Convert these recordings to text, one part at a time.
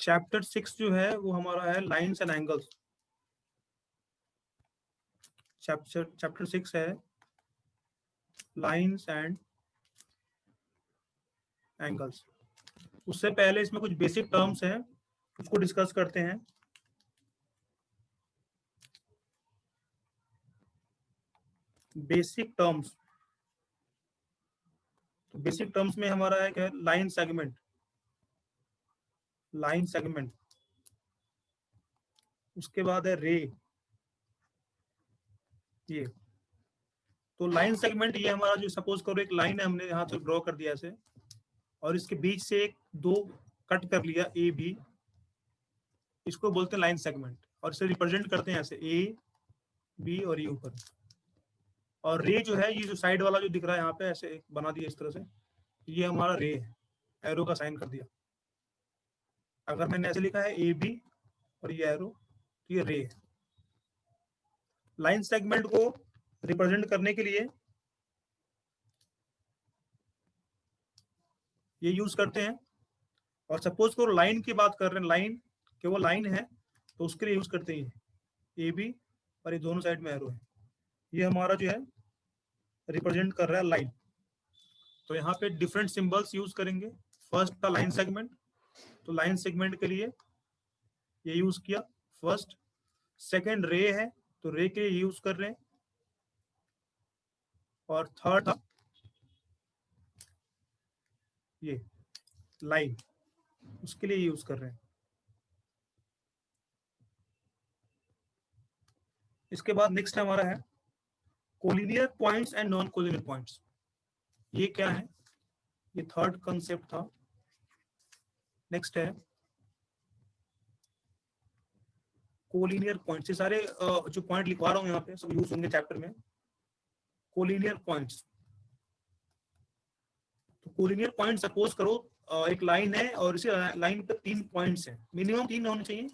Chapter 6 जो है वो हमारा है लाइन्स एंड एंगल्स। चैप्टर 6 है लाइन्स एंड एंगल्स। उससे पहले इसमें कुछ बेसिक टर्म्स हैं, उसको डिस्कस करते हैं। बेसिक टर्म्स, तो बेसिक टर्म्स में हमारा है क्या, लाइन सेगमेंट। लाइन सेगमेंट, उसके बाद है रे। ये तो लाइन सेगमेंट, ये हमारा जो सपोज करो एक लाइन है, हमने यहाँ से ड्रॉ कर दिया ऐसे, और इसके बीच से एक दो कट कर लिया ए बी, इसको बोलते हैं लाइन सेगमेंट। और इसे रिप्रेजेंट करते हैं ऐसे ए बी और ये ऊपर। और रे जो है, ये जो साइड वाला जो दिख रहा है यहाँ पे ऐसे बना दिया इस तरह से, ये हमारा रे है, एरो का साइन कर दिया। अगर मैंने ऐसे लिखा है ए बी और ये एरो, तो ये रे है। लाइन सेगमेंट को रिप्रेजेंट करने के लिए ये यूज करते हैं। और सपोज करो लाइन की बात कर रहे हैं, लाइन केवल लाइन है, तो उसके लिए यूज करते हैं ए बी और ये दोनों साइड में एरो है। ये हमारा जो है रिप्रेजेंट कर रहा है लाइन। तो यहाँ पे डिफरेंट सिंबल्स यूज करेंगे। फर्स्ट था लाइन सेगमेंट, तो लाइन सेगमेंट के लिए ये यूज किया फर्स्ट। सेकंड रे है, तो रे के लिए यूज कर रहे हैं। और थर्ड था ये लाइन, उसके लिए यूज कर रहे हैं। इसके बाद नेक्स्ट हमारा है collinear points and non collinear points. ये क्या है, ये थर्ड कंसेप्ट था। नेक्स्ट है कोलिनियर पॉइंट्स। ये सारे जो पॉइंट लिखवा रहा हूँ यहाँ पे सब यूज होंगे चैप्टर में। कोलिनियर पॉइंट्स, तो कोलिनियर पॉइंट सपोज करो एक लाइन है और इसी लाइन पे 3 पॉइंट्स हैं, मिनिमम 3 होने चाहिए।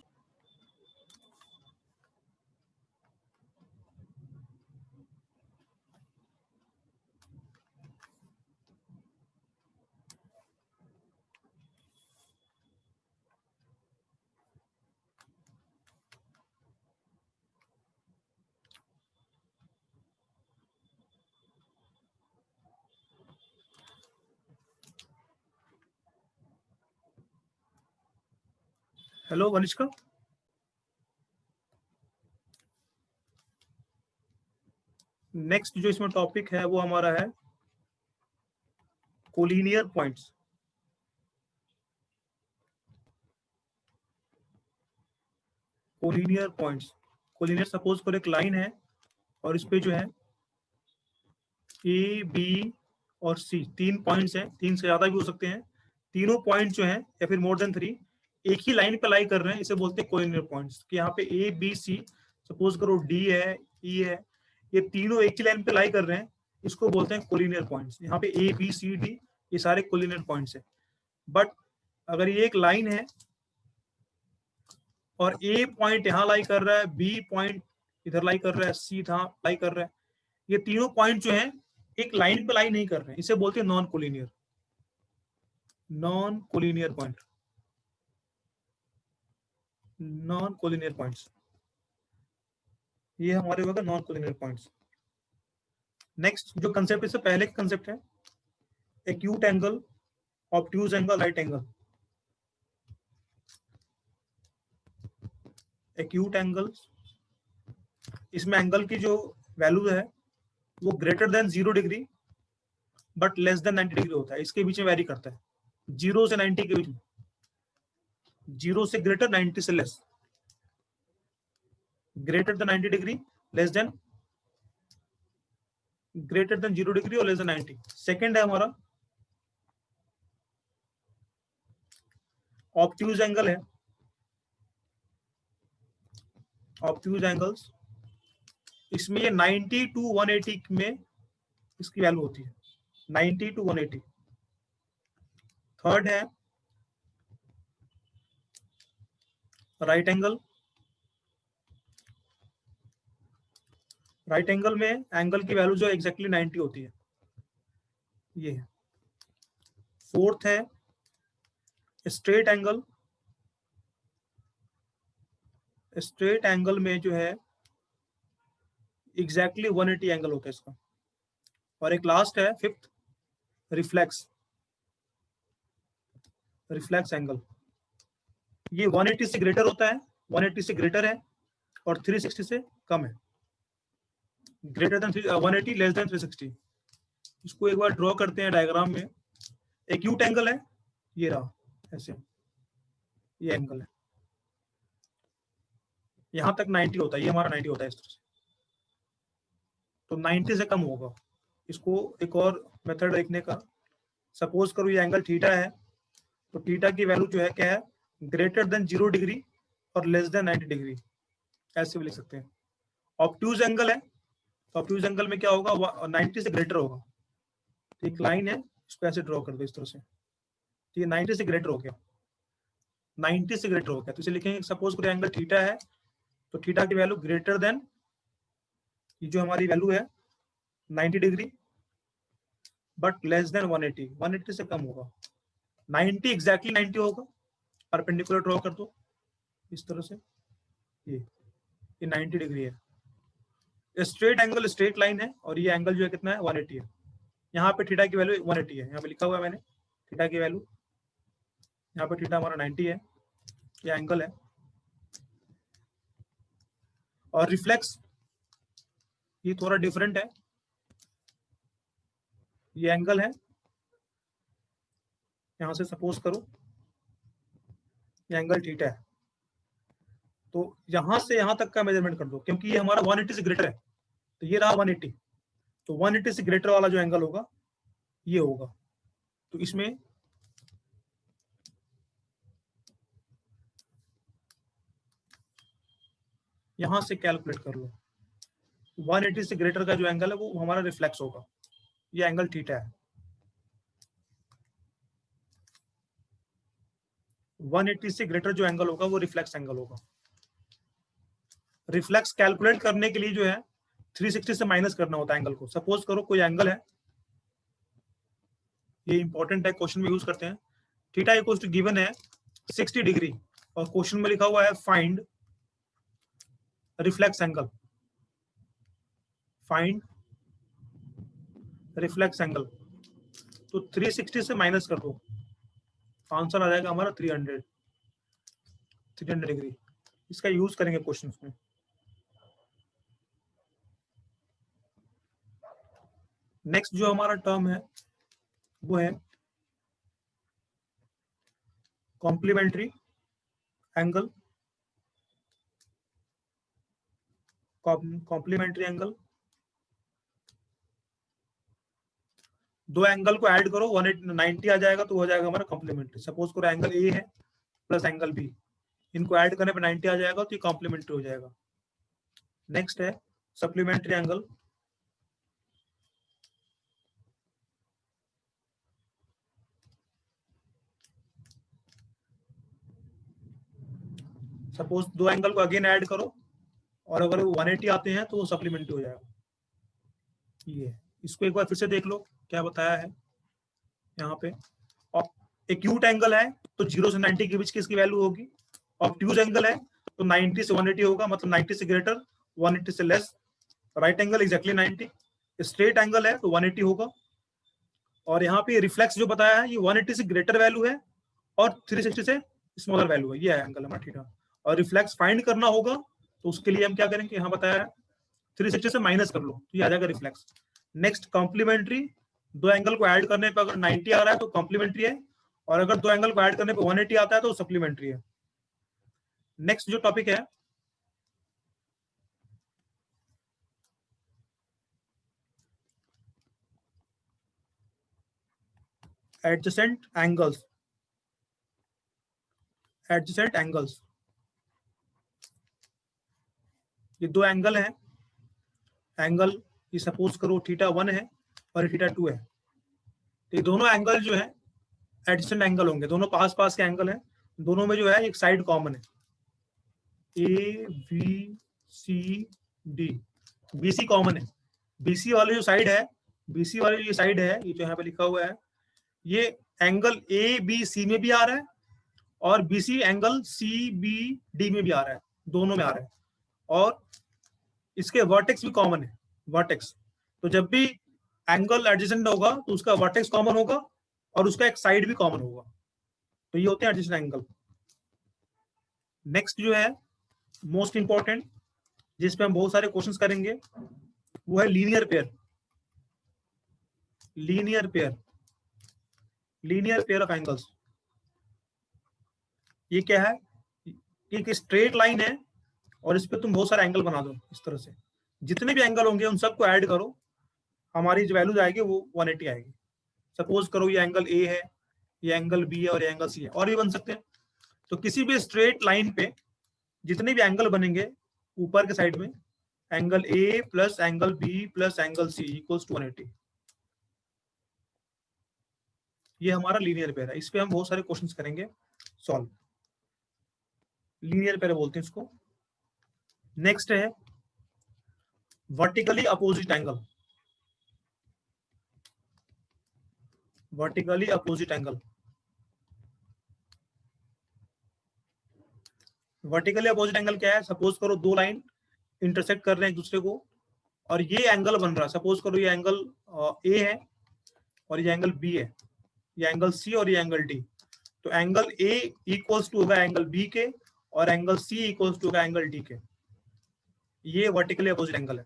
हेलो वनिष्का। नेक्स्ट जो इसमें टॉपिक है वो हमारा है collinear points. Collinear points, collinear suppose करो एक लाइन है और इस पे जो है ए बी और सी 3 पॉइंट्स हैं, 3 से ज्यादा भी हो सकते हैं। तीनों पॉइंट जो हैं या फिर मोर देन 3 एक ही लाइन पे लाई कर रहे हैं, इसे बोलते हैं कोलिनियर पॉइंट्स। कि यहाँ पे ए बी सी सपोज करो डी है ई है, ये तीनों एक ही लाइन पे लाई कर रहे हैं, इसको बोलते हैं कोलिनियर पॉइंट्स। यहाँ पे ए बी सी डी ये सारे कोलिनियर पॉइंट्स हैं। बट अगर ये एक लाइन है और ए पॉइंट यहाँ लाई कर रहा है, बी पॉइंट इधर लाई कर रहा है, सी यहाँ लाई कर रहा है, ये तीनों पॉइंट जो हैं एक लाइन पे लाई नहीं कर रहे हैं, इसे बोलते हैं non collinear. Non collinear point, non collinear points, ये हमारे होगा नॉन कोलिनियर पॉइंट्स। नेक्स्ट जो कंसेप्ट इससे पहले का कंसेप्ट है acute angle, obtuse angle, right angle. Acute angle, इसमें एंगल की जो वैल्यू है वो greater than 0 degree but less than 90 degree होता है, इसके बीच में वेरी करता है। 0 से 90 के बीच में, 0 से ग्रेटर, 90 से less, greater than 90 degree, less than, greater than 0 degree और लेस देन 90। सेकंड है हमारा ऑब्ट्यूज एंगल है। ऑब्ट्यूज एंगल्स, इसमें ये 90 टू 180 में इसकी वैल्यू होती है, 90 टू 180। थर्ड है राइट एंगल। राइट एंगल में एंगल की वैल्यू जो एग्जैक्टली 90 होती है, ये है। फोर्थ है स्ट्रेट एंगल। स्ट्रेट एंगल में जो है एग्जैक्टली 180 एंगल होता है इसका। और एक लास्ट है फिफ्थ, रिफ्लेक्स एंगल। ये 180 से ग्रेटर होता है, 180 से ग्रेटर है और 360 से कम है। Greater than 180, less than 360। इसको एक बार ड्रॉ करते हैं डायग्राम में। एक्यूट एंगल है, ये रहा ऐसे, ये एंगल है, यहां तक 90 होता है, ये हमारा 90 होता है इस तरह से, तो 90 से कम होगा। इसको एक और मेथड देखने का, सपोज करो ये एंगल थीटा है, तो थीटा की वैल्यू जो है क्या है, ग्रेटर देन 0 डिग्री और लेस देन 90 डिग्री, ऐसे भी लिख सकते हैं। ऑब्ट्यूज एंगल है, तो ऑब्ट्यूज एंगल में क्या होगा, 90 से ग्रेटर होगा। तो एक लाइन है, इसको ऐसे ड्रॉ कर दो इस तरह से, ठीक है, 90 से ग्रेटर हो गया, 90 से ग्रेटर हो गया, तो इसे लिखेंगे सपोज करो एंगल थीटा है, तो थीटा की वैल्यू ग्रेटर देन, ये जो हमारी वैल्यू है 90 डिग्री, बट लेस देन 180, 180 से कम होगा। 90 एग्जैक्टली 90 होगा, परपेंडिकुलर ड्रॉ कर दो इस तरह से, ये 90 डिग्री है। स्ट्रेट एंगल स्ट्रेट लाइन है, और ये एंगल जो है कितना है, 180 है। यहाँ पे थीटा की वैल्यू 180 है, यहाँ पे लिखा हुआ है मैंने थीटा की वैल्यू, यहाँ पे थीटा हमारा 90 है, ये एंगल है। और रिफ्लेक्स ये थोड़ा डिफरेंट है, ये एंगल है, यहां से सपोज करो ये एंगल थीटा है, तो यहां से यहां तक का मेजरमेंट कर दो, क्योंकि ये हमारा 180 से ग्रेटर है, तो ये रहा 180, तो 180 से ग्रेटर वाला जो एंगल होगा ये होगा। तो इसमें यहां से कैलकुलेट कर लो, 180 से ग्रेटर का जो एंगल है वो हमारा रिफ्लेक्स होगा, ये एंगल थीटा है। 180 से ग्रेटर जो एंगल होगा वो रिफ्लेक्स एंगल होगा। रिफ्लेक्स कैलकुलेट करने के लिए जो है 360 से माइनस करना होता है एंगल को। सपोज करो कोई एंगल है, ये इंपॉर्टेंट है, क्वेश्चन में यूज करते हैं। थीटा इक्वल्स टू गिवन है 60 डिग्री, और क्वेश्चन में लिखा हुआ है find reflex angle, find reflex angle. तो 360 से माइनस कर दो, आंसर आ जाएगा हमारा 300 डिग्री। इसका यूज करेंगे क्वेश्चन में। नेक्स्ट जो हमारा टर्म है वो है कॉम्प्लीमेंट्री एंगल। कॉम्प्लीमेंट्री एंगल, दो एंगल को ऐड करो, 190 आ जाएगा, तो हो जाएगा हमारा कॉम्प्लीमेंट्री। सपोज करो एंगल ए है प्लस एंगल बी, इनको ऐड करने पर 90 आ जाएगा, तो ये कॉम्प्लीमेंट्री हो जाएगा। नेक्स्ट है सप्लीमेंट्री एंगल। सपोज दो एंगल को अगेन ऐड करो, और अगर वो 180 आते हैं तो वो सप्लीमेंट्री हो जाएगा। ये इसको एक बार फिर से देख लो क्या बताया है यहाँ पे। एक्यूट एंगल है तो 0 से 90 के बीच की इसकी वैल्यू होगी। ऑब्ट्यूज एंगल है तो 90 से 180 होगा, मतलब 90 से ग्रेटर, 180 से less. Right angle exactly 90। Straight angle है तो 180 होगा। और यहाँ पे रिफ्लेक्स जो बताया है ये 180 से ग्रेटर वैल्यू है और 360 से स्मॉलर वैल्यू है, ये है एंगल हमारा थीटा। और रिफ्लेक्स फाइंड करना होगा तो उसके लिए हम क्या करेंगे, यहाँ बताया है 360 से माइनस कर लो, तो ये आ जाएगा रिफ्लेक्स। नेक्स्ट कॉम्प्लीमेंट्री, दो एंगल को ऐड करने पर अगर 90 आ रहा है तो कॉम्प्लीमेंट्री है, और अगर दो एंगल को ऐड करने पर 180 आता है तो सप्लीमेंट्री है। नेक्स्ट जो टॉपिक है एडजेसेंट एंगल्स। एडजेसेंट एंगल्स, ये दो एंगल है, एंगल ये सपोज करो थीटा 1 है और थीटा 2 है, तो ये दोनों एंगल जो है एडजेसेंट एंगल होंगे, दोनों पास पास के एंगल हैं। दोनों में जो है एक साइड कॉमन है, A B C D, BC common है। बीसी वाली जो साइड है, बीसी वाली जो साइड है, ये जो यहाँ पे लिखा हुआ है, ये एंगल ए बी सी में भी आ रहा है और BC angle C B D में भी आ रहा है। दोनों में आ रहा है, और इसके वर्टेक्स भी कॉमन है, वर्टेक्स। तो जब भी एंगल एडजेसेंट होगा तो उसका वर्टेक्स कॉमन होगा और उसका एक साइड भी कॉमन होगा। तो ये होते हैं एडजेसेंट एंगल। नेक्स्ट जो है मोस्ट इंपॉर्टेंट, जिसपे हम बहुत सारे क्वेश्चंस करेंगे, वो है linear pair. Linear pair, linear pair of angles. ये क्या है? एक स्ट्रेट लाइन है और इस पे तुम बहुत सारे एंगल बना दो इस तरह से, जितने भी एंगल होंगे उन सबको ऐड करो, हमारी जो वैल्यूज आएगी वो 180 आएगी। सपोज करो ये एंगल ए है, ये एंगल बी है और ये एंगल सी है, और भी बन सकते हैं। तो किसी भी स्ट्रेट लाइन पे जितने भी एंगल बनेंगे ऊपर के साइड में, angle A plus angle B plus angle C equals to 180, ये हमारा लीनियर पेयर है। इस पे हम बहुत सारे क्वेश्चंस करेंगे सॉल्व। लीनियर पेयर बोलते हैं इसको। नेक्स्ट है vertically opposite angle. Vertically opposite angle, vertically opposite angle क्या है? सपोज करो दो लाइन इंटरसेक्ट कर रहे हैं एक दूसरे को, और ये एंगल बन रहा है। सपोज करो ये एंगल ए है और ये एंगल बी है, ये एंगल सी और ये एंगल डी। तो एंगल ए इक्वल्स टू होगा एंगल बी के, और एंगल सी इक्वल्स टू होगा एंगल डी के। ये वर्टिकली अपोजिट एंगल है।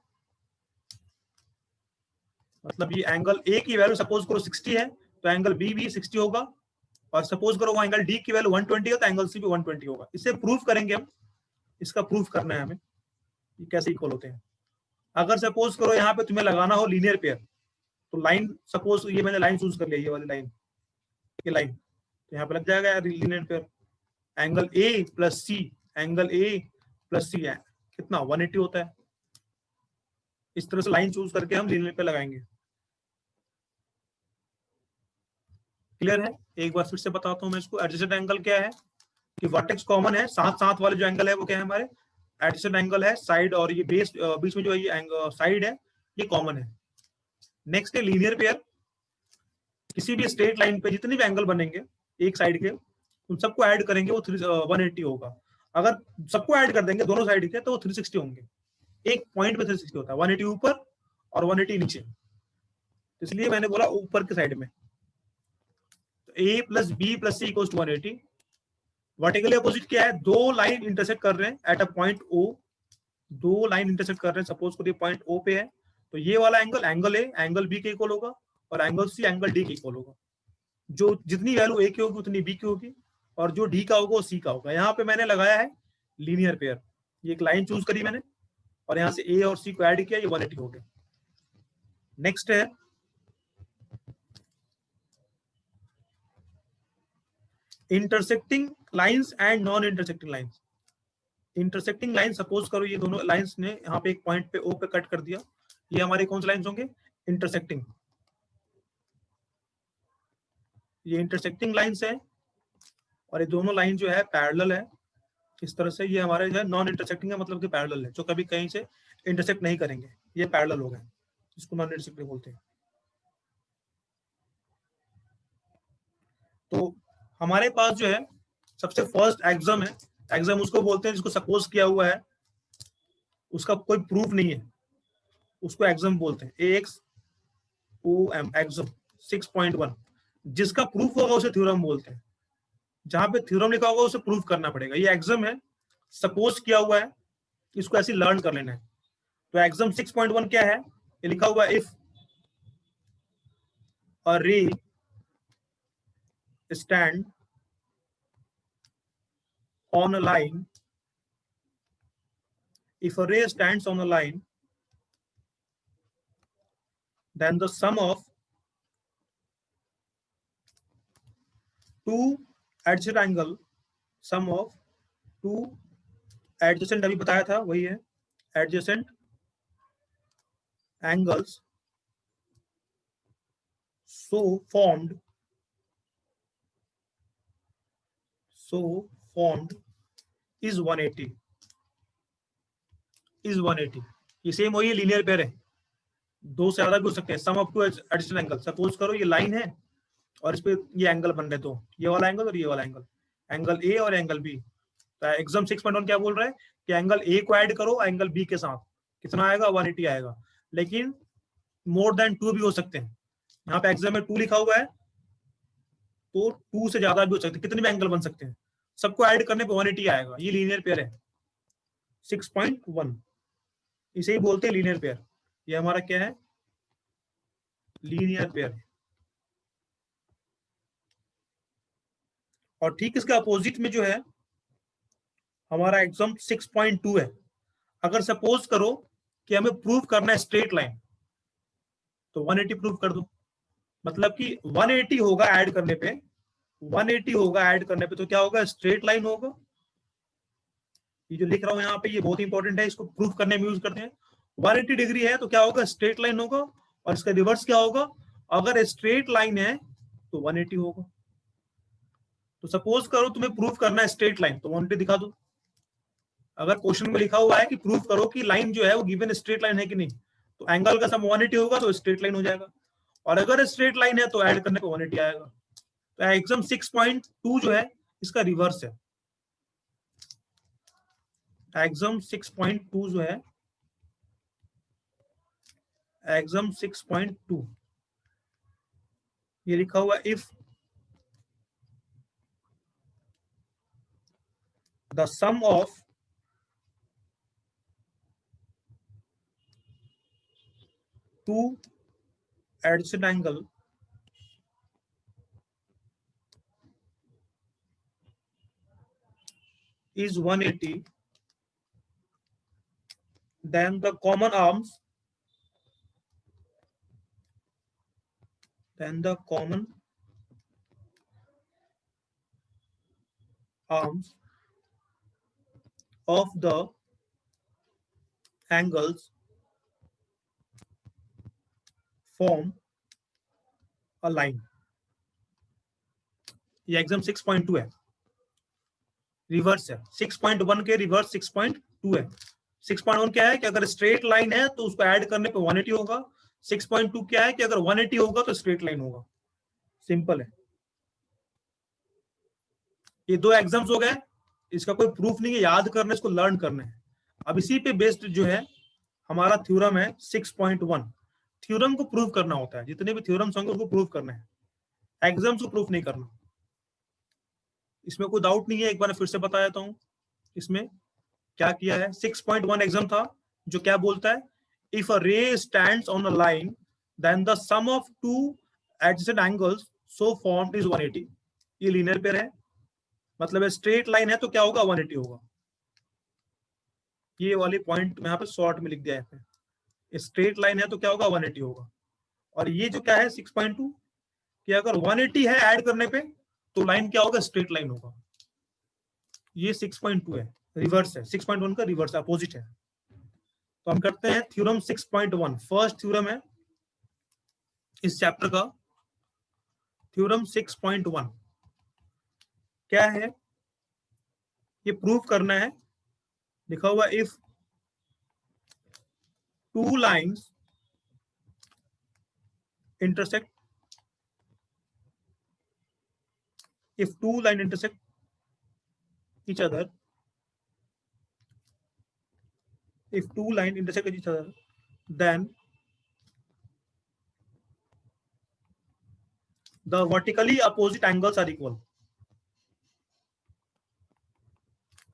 मतलब ये एंगल ए की वैल्यू सपोज करो 60 है, तो एंगल बी भी 60 होगा, और सपोज करो वो एंगल डी की वैल्यू 120 है, तो एंगल सी भी 120 होगा। इसे प्रूफ करेंगे हम, इसका प्रूफ करना है हमें ये कैसे इक्वल होते हैं। अगर सपोज करो यहाँ पे तुम्हें लगाना हो लीनियर पेयर, तो लाइन, सपोज ये मैंने लाइन चूज कर लिया, ये वाली लाइन, ये लाइन, तो यहाँ पे लग जाएगा linear pair. Angle A plus C, angle A plus C है कितना? 180 होता है। इस तरह से लाइन चूज करके हम लीनियर पेयर लगाएंगे। क्लियर है? एक बार फिर से बताता हूं मैं इसको। एडजेसेंट एंगल क्या है कि वर्टेक्स कॉमन है, साथ साथ वाले जो एंगल है वो क्या है हमारे एडजेसेंट एंगल है। साइड और ये बेस बीच में जो ये साइड है ये कॉमन है। नेक्स्ट है लीनियर पेयर। किसी भी स्ट्रेट लाइन पे जितने भी एंगल बनेंगे एक साइड के, उन सबको ऐड करेंगे, वो 180 होगा। अगर सबको ऐड कर देंगे दोनों साइड के, तो वो 360 होंगे। एक पॉइंट पे 360 होता है, 180 ऊपर और 180 नीचे, इसलिए मैंने बोला ऊपर के साइड में। तो A plus B plus C equals to 180। Vertically opposite क्या है? दो लाइन इंटरसेक्ट कर रहे हैं एट अ पॉइंट ओ। दो लाइन इंटरसेक्ट कर रहे हैं, सपोज करिए पॉइंट ओ पे है, तो ये वाला angle, angle A angle B के इक्वल होगा, और एंगल सी एंगल डी के इक्वल होगा। जो जितनी वैल्यू ए की होगी उतनी बी की होगी, और जो डी का होगा वो सी का होगा। यहाँ पे मैंने लगाया है लीनियर पेयर। ये एक लाइन चूज करी मैंने, और यहाँ से ए और सी को ऐड किया, ये 180 हो गया। नेक्स्ट है intersecting lines and non intersecting lines. Intersecting line, suppose करो ये दोनों लाइंस ने यहाँ पे एक पॉइंट पे ओ पे कट कर दिया, ये हमारे कौन से लाइंस होंगे? इंटरसेक्टिंग। ये इंटरसेक्टिंग लाइंस है, और ये दोनों लाइन जो है पैरेलल है इस तरह से। ये हमारे जो है नॉन इंटरसेक्टिंग है, मतलब कि पैरेलल है, जो कभी कहीं से इंटरसेक्ट नहीं करेंगे, ये पैरेलल हो गए, इसको नॉन इंटरसेक्टिंग बोलते हैं। तो हमारे पास जो है सबसे फर्स्ट एक्सम है। एक्सम उसको बोलते हैं जिसको सपोज किया हुआ है, उसका कोई प्रूफ नहीं है, उसको एक्सम बोलते हैं। AXOM एक्सम 6.1। जिसका प्रूफ होगा उसे थ्योरम बोलते हैं। जहां पे थ्योरम लिखा होगा उसे प्रूफ करना पड़ेगा। ये एक्सम है, सपोज किया हुआ है, इसको ऐसे लर्न कर लेना है। तो एक्सम 6.1 क्या है? ये लिखा हुआ है, इफ अ रे stand on a line, if a ray stands on a line, then the sum of two adjacent angle, sum of two adjacent, अभी बताया था वही है, adjacent angles so formed is 180, is 180। ये सेम वही linear pair है, दो से ज्यादा भी हो सकते हैं। Sum of two adjacent angle, suppose करो ये लाइन है और इस पे ये एंगल बन रहे, तो ये वाला एंगल और ये वाला एंगल, एंगल ए और एंगल बी। तो एक्सम 6.1 क्या बोल रहा है कि एंगल ए को ऐड करो एंगल बी के साथ, कितना आएगा, 180 आएगा। लेकिन मोर देन 2 भी हो सकते हैं, यहाँ पे एग्जाम में 2 लिखा हुआ है, तो 2 से ज्यादा भी हो सकते हैं, कितने भी एंगल बन सकते हैं, सबको ऐड करने पे 180 आएगा। ये लीनियर पेयर है 6.1, इसे ही बोलते हैं लीनियर पेयर। ये हमारा क्या है, लीनियर पेयर। और ठीक इसके अपोजिट में जो है हमारा एग्जाम 6.2 है। अगर सपोज करो कि हमें प्रूव करना है स्ट्रेट लाइन, तो 180 प्रूव कर दो, मतलब कि 180 होगा ऐड करने पे, 180 होगा ऐड करने पे, तो क्या होगा, स्ट्रेट लाइन होगा। ये जो लिख रहा हूं यहाँ पे ये बहुत इंपॉर्टेंट है, इसको प्रूफ करने में यूज करते हैं। 180 डिग्री है तो क्या होगा, स्ट्रेट लाइन होगा, और इसका रिवर्स क्या होगा, अगर स्ट्रेट लाइन है तो 180 होगा। तो सपोज करो तुम्हें प्रूफ करना है स्ट्रेट लाइन, तो 180 दिखा दो। अगर क्वेश्चन में लिखा हुआ है कि प्रूफ करो कि लाइन जो है वो गिवन स्ट्रेट लाइन है कि नहीं, तो एंगल का सम 180 होगा तो स्ट्रेट लाइन हो जाएगा, और अगर स्ट्रेट लाइन है तो ऐड करने पे 180 आएगा। तो एग्जाम 6.2 जो है इसका रिवर्स है। एग्जाम 6.2 जो है, एग्जाम 6.2 ये लिखा हुआ, if the sum of two adjacent angle is 180, then the common arms of the angles form a line। ये एग्जाम 6.2 है, रिवर्स है। 6.1 के रिवर्स 6.2 है। 6.1 क्या है कि अगर स्ट्रेट लाइन है तो उसको ऐड करने पे 180 होगा। 6.2 क्या है कि अगर 180 होगा तो स्ट्रेट लाइन होगा। सिंपल है। ये दो एग्जाम्स हो गए, इसका कोई प्रूफ नहीं है, याद करना, इसको लर्न करना है। अब इसी पे बेस्ड जो है हमारा थ्योरम है 6.1। थ्योरम को प्रूव करना होता है, जितने भी थ्योरम्स होंगे उसको प्रूव करना है, एग्जाम्स को प्रूफ नहीं करना। इसमें कोई डाउट नहीं है, एक बार फिर से बता देता हूं इसमें क्या किया है। 6.1 एग्जाम था जो क्या बोलता है, if a ray stands on a line then the sum of two adjacent angles so formed is 180। ये लीनियर पेयर है, मतलब स्ट्रेट लाइन है तो क्या होगा, 180 होगा। ये वाली पॉइंट मैं यहाँ पे शॉर्ट में लिख दिया है, स्ट्रेट लाइन है तो क्या होगा, 180 होगा। और ये जो क्या है 6.2 कि अगर 180 है ऐड करने पे तो लाइन क्या होगा, स्ट्रेट लाइन होगा। ये 6.2 है, रिवर्स है। 6.1 का रिवर्स अपोजिट है। तो हम करते हैं थ्योरम 6.1। फर्स्ट थ्योरम है इस चैप्टर का, थ्योरम 6.1 क्या है, ये प्रूफ करना है। लिखा हुआ, if two lines intersect, if two line intersect each other, if two line intersect each other, then the vertically opposite angles are equal।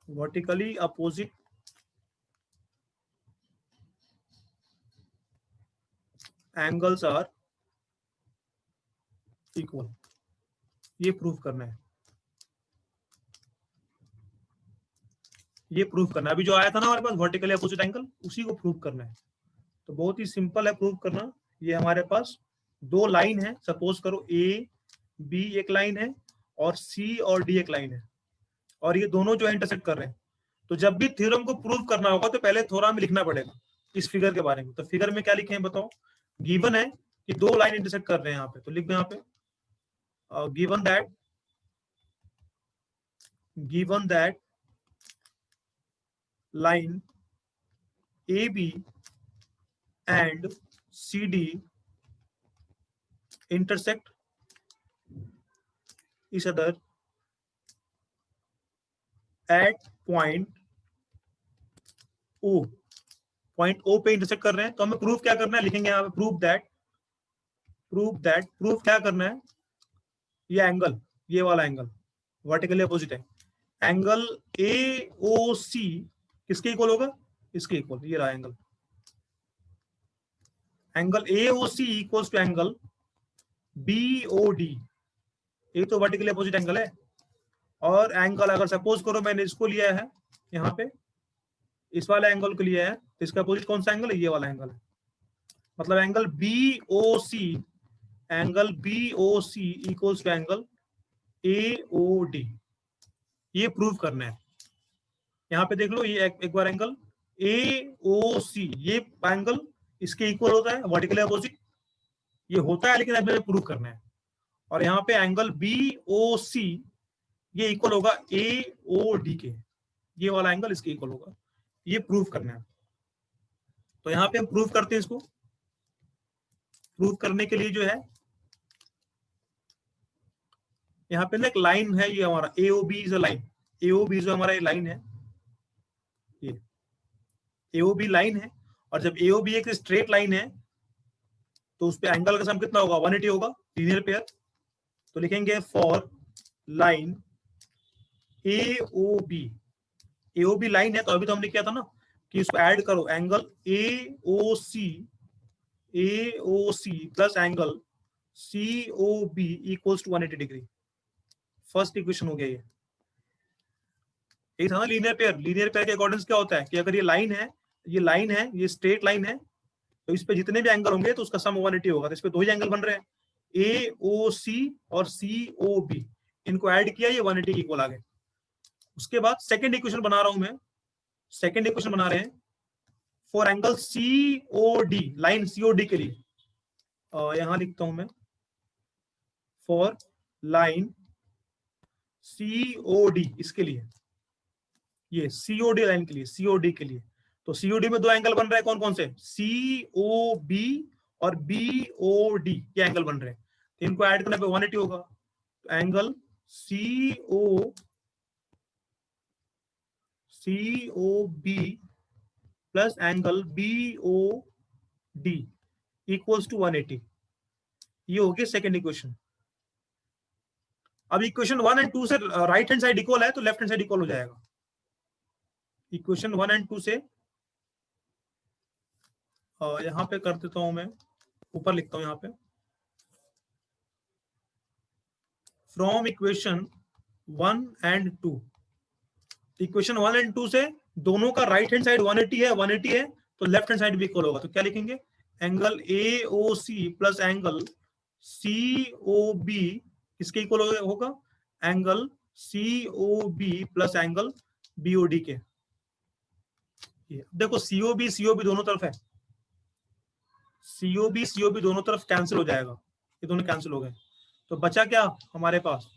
vertically opposite angles are equal। ये proof करना है, ये प्रूफ करना है। अभी जो आया था ना हमारे पास वर्टिकली अपोजिट एंगल, उसी को प्रूफ करना है। तो बहुत ही सिंपल है प्रूफ करना। ये हमारे पास दो लाइन है, सपोज करो ए बी एक लाइन है और सी और डी एक लाइन है, और ये दोनों जो है इंटरसेक्ट कर रहे हैं। तो जब भी थ्योरम को प्रूव करना होगा तो पहले थोड़ा में लिखना पड़ेगा इस फिगर के बारे में। तो फिगर में क्या लिखे हैं बताओ, गिवन है कि दो लाइन इंटरसेक्ट कर रहे हैं यहाँ पे, तो लिख दो यहाँ पे given that line AB and CD intersect each other at point O, point O पे इंटरसेक्ट कर रहे हैं, तो हमें प्रूफ क्या करना है, लिखेंगे यहाँ पे प्रूफ क्या करना है, ये एंगल, ये वाला एंगल वर्टिकली अपोजिट है, एंगल ए ओ सी किसके इक्वल होगा, इसके इक्वल, ये रहा angle, angle A O C equals to angle B O D, ये तो वर्टिकली अपोजिट एंगल है। और एंगल अगर सपोज करो मैंने इसको लिया है यहाँ पे, इस वाले एंगल को लिया है, तो इसका अपोजिट कौन सा एंगल है, ये वाला एंगल है, मतलब angle B O C, angle B O C equals to angle A O D, ये प्रूव करना है। यहाँ पे देख लो, ये एक बार एंगल ए ओ सी, ये एंगल इसके इक्वल होता है, वर्टिकली अपोजिट ये होता है, लेकिन हमें प्रूव करना है। और यहाँ पे एंगल बी ओ सी ये इक्वल होगा ए ओ डी के, ये वाला एंगल इसके इक्वल होगा, ये प्रूव करना है। तो यहाँ पे हम प्रूव करते हैं, इसको प्रूव करने के लिए जो है, यहाँ पे ना एक लाइन है, ये हमारा AOB is a line, AOB जो हमारा ये लाइन है, ये AOB लाइन है, और जब AOB एक स्ट्रेट लाइन है तो उस पे एंगल का सम कितना होगा, 180 होगा, लीनियर पेयर। तो लिखेंगे for line AOB, AOB line है, तो अभी तो हमने किया था ना कि इसको ऐड करो, angle AOC plus angle COB equals to 180 degree. First equation हो गया ये था ना लीनियर पेयर। लीनियर पेयर के अकॉर्डिंग क्या होता है कि अगर ये लाइन है, ये स्ट्रेट लाइन है, तो इस पे जितने भी एंगल होंगे तो उसका सम 180 होगा। तो इस पे दो ही एंगल बन रहे हैं, AOC और COB, इनको ऐड किया, ये 180 के इक्वल आ गए। उसके बाद सेकंड इक्वेशन बना रहा हूं मैं, सेकंड इक्वेशन बना रहे हैं for angle COD, line COD के लिए, यहां लिखता हूं मैं, फॉर लाइन COD, इसके लिए, ये COD लाइन के लिए, COD के लिए, तो COD में दो एंगल बन रहे हैं, कौन कौन से, COB और BOD, ये एंगल बन रहे हैं, तो इनको ऐड करने पे 180 होगा। तो angle COB plus angle BOD equals to 180, ये हो गया सेकेंड इक्वेशन। अब इक्वेशन 1 एंड 2 से राइट हैंड साइड इक्वल है, तो लेफ्ट हैंड साइड इक्वल हो जाएगा। इक्वेशन 1 एंड 2 से यहां पे कर देता हूं मैं, ऊपर लिखता हूं यहाँ पे, from equation 1 and 2, equation 1 and 2 से दोनों का राइट हैंड साइड 180 है, तो लेफ्ट हैंड साइड भी इक्वल होगा। तो क्या लिखेंगे, angle AOC plus angle COB किसके इक्वल होगा, angle COB plus angle BOD के। देखो COB दोनों तरफ है, COB दोनों तरफ कैंसिल हो जाएगा, ये दोनों कैंसिल हो गए, तो बचा क्या हमारे पास,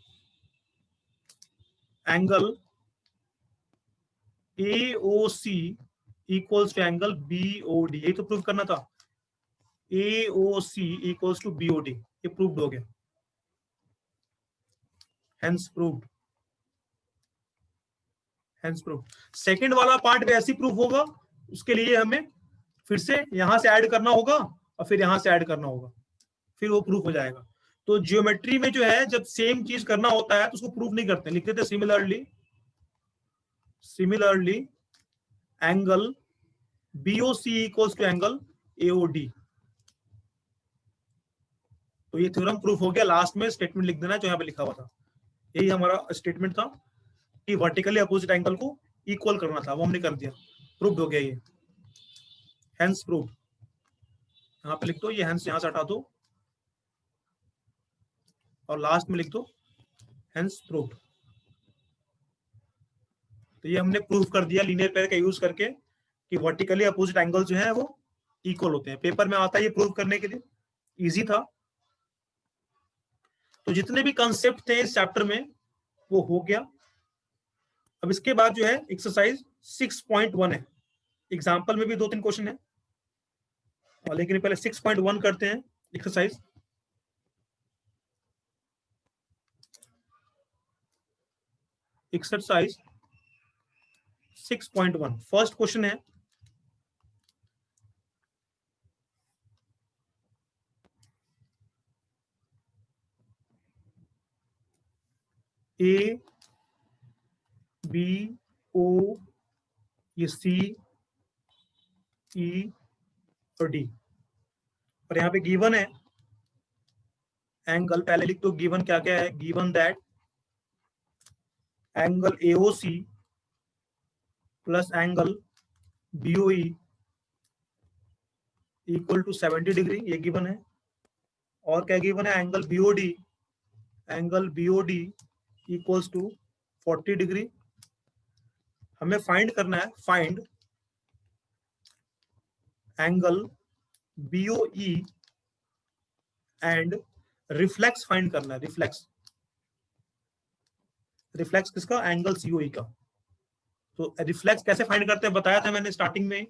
angle AOC equals to angle BOD, यही तो प्रूव करना था, AOC इक्वल्स टू BOD, ये प्रूव्ड हो गया, hence proved, hence proved. Second वाला पार्ट भी ऐसी प्रूफ होगा, उसके लिए हमें फिर से यहां से ऐड करना होगा और फिर यहां से ऐड करना होगा, फिर वो प्रूफ हो जाएगा। तो ज्योमेट्री में जो है, जब सेम चीज करना होता है तो उसको प्रूफ नहीं करते, लिख देते similarly angle BOC equals to angle AOD। तो ये थ्योरम प्रूफ हो गया। लास्ट में स्टेटमेंट लिख देना जो यहाँ पे लिखा हुआ था, यही हमारा स्टेटमेंट था कि वर्टिकली अपोजिट एंगल को इक्वल करना था, वो हमने कर दिया, प्रूफ हो गया ये, हेंस प्रूफ। यहाँ पे लिख दो, ये हेंस यहाँ से हटा दो और लास्ट में लिख दो हेंस प्रूफ। तो ये हमने प्रूफ कर दिया लीनियर पेयर का यूज करके कि वर्टिकली अपोजिट एंगल जो है वो इक्वल होते हैं। पेपर में आता है ये प्रूफ करने के लिए, इजी था। तो जितने भी कंसेप्ट थे इस चैप्टर में वो हो गया। अब इसके बाद जो है एक्सरसाइज 6.1 है, एग्जाम्पल में भी 2-3 क्वेश्चन है, लेकिन पहले 6.1 करते हैं एक्सरसाइज। एक्सरसाइज 6.1 फर्स्ट क्वेश्चन है, ए बी ओ, ये सी ई और डी। और यहाँ पे गिवन है एंगल, पहले लिख दो गिवन क्या क्या है। Given that angle AOC plus angle BOE equal to 70 degree, ये गिवन है। और क्या गिवन है, angle BOD equals to 40 degree. हमें फाइंड करना है, find angle BOE and reflex find करना है। रिफ्लेक्स किसका, एंगल सीओई का। तो रिफ्लेक्स कैसे फाइंड करते हैं बताया था मैंने स्टार्टिंग में।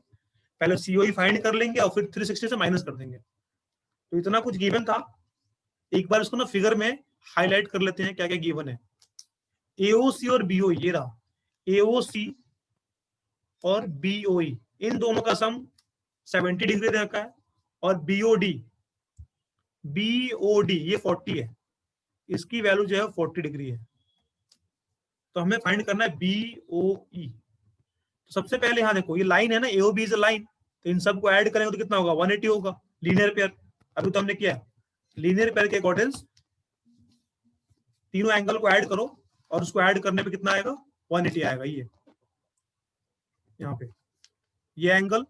पहले सीओई फाइंड कर लेंगे और फिर 360 से माइनस कर देंगे। तो इतना कुछ गिवन था, एक बार इसको ना फिगर में हाईलाइट कर लेते हैं क्या क्या गिवन है। एओसी और बीओई, ये रहा एओसी और बीओई, इन दोनों का सम 70 डिग्री रखा है। और बीओडी ये 40 है, इसकी वैल्यू जो है 40 डिग्री है। तो हमें फाइंड करना है बीओई। तो सबसे पहले यहाँ देखो, ये लाइन है ना, एओबी इज अ लाइन, तो इन सबको ऐड करेंगे तो कितना होगा, 180 होगा। लीनियर पेयर, अभी तो हमने किया लीनियर पेयर के अकॉर्डिंग तीनों एंगल को ऐड करो और उसको ऐड करने पे कितना आएगा, 180 आएगा। ये यहाँ पे ये एंगल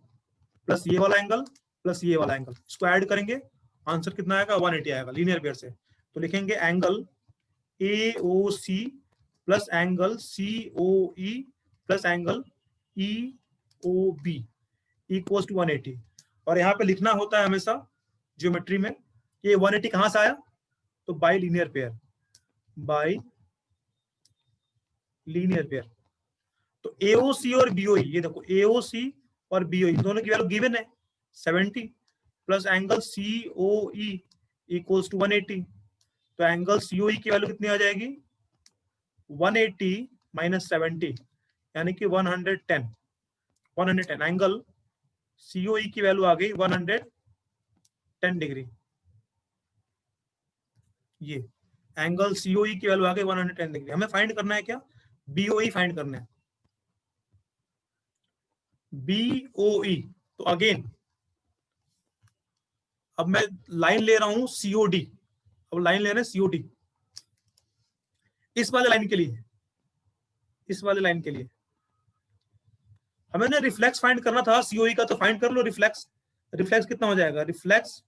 प्लस ये वाला एंगल प्लस ये वाला एंगल, इसको ऐड करेंगे, आंसर कितना आएगा, 180 आएगा लीनियर पेयर से। तो लिखेंगे angle AOC plus angle COE plus angle EOB equals to 180। और यहाँ पे लिखना होता है हमेशा ज्योमेट्री में, ये 180 कहां से आया, तो बाय लीनियर पेयर, तो AOC और BOE, ये देखो AOC और BOE दोनों की वैल्यू गिवन है 70 plus angle COE equals to 180। तो एंगल COE की वैल्यू कितनी आ जाएगी, 180 माइनस 70 यानी कि 110 एंगल COE की वैल्यू आ गई 110 डिग्री। ये एंगल COE की वैल्यू आ गई 110 डिग्री। हमें फाइंड करना है क्या, BOE फाइंड करना है। BOE, तो अगेन अब मैं लाइन ले रहा हूं COD, अब लाइन ले रहे हैं COD इस वाले लाइन के लिए, हमें ना रिफ्लेक्स फाइंड करना था COE का, तो फाइंड कर लो रिफ्लेक्स कितना हो जाएगा, रिफ्लेक्स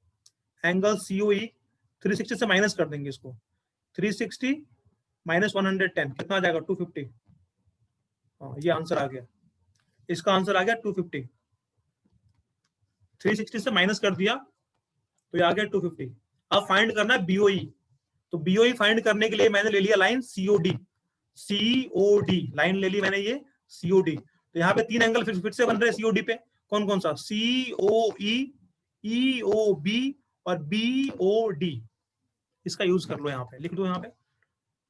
एंगल COE 360 से माइनस कर देंगे इसको, 360 माइनस 110 कितना आ जाएगा, 250। हाँ ये आंसर आ गया, इसका आंसर आ गया 250। 360 से माइनस कर दिया तो ये आ गया 250। अब फाइंड करना है BOE, तो BOE फाइंड करने के लिए मैंने ले लिया लाइन COD लाइन ले ली मैंने ये COD। तो यहाँ पे तीन एंगल फिर से बन रहे हैं COD पे, कौन कौन सा, COE, EOB और BOD। इसका यूज कर लो, यहाँ पे लिख दो, यहाँ पे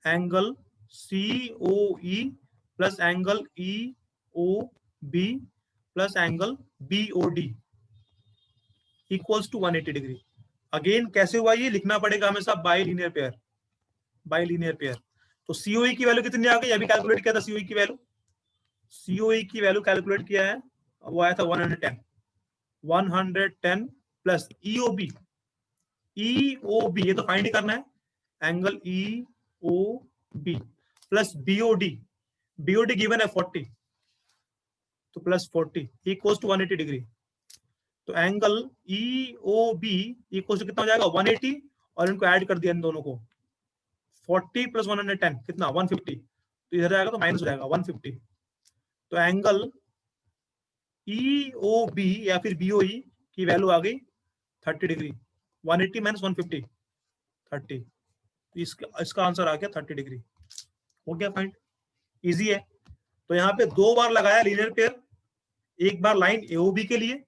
angle COE plus angle EOB plus angle BOD equals to 180 degree. Again कैसे हुआ, ये लिखना पड़ेगा हमेशा बाय लीनियर पेयर। तो COE की वैल्यू कितनी आ गई, अभी कैलकुलेट किया था COE की वैल्यू कैलकुलेट किया है, वो आया था 110 प्लस EOB ये तो फाइंड करना है, angle EOB plus BOD given है 40, तो प्लस 40 इक्वल्स टू 180 डिग्री। तो एंगल EOB इक्वल्स टू कितना हो जाएगा, 180, और इनको ऐड कर दिया इन दोनों को, 40 प्लस 110 कितना, 150। तो इधर आएगा तो माइनस हो जाएगा 150। तो एंगल EOB या फिर BOE की वैल्यू आ गई 30 डिग्री, 180 माइनस 150 30। तो इसका आंसर आ गया 30 डिग्री। हो गया फाइंड, इजी है। तो यहाँ पे दो बार लगाया लीनियर पेयर, एक बार लाइन AOB के लिए,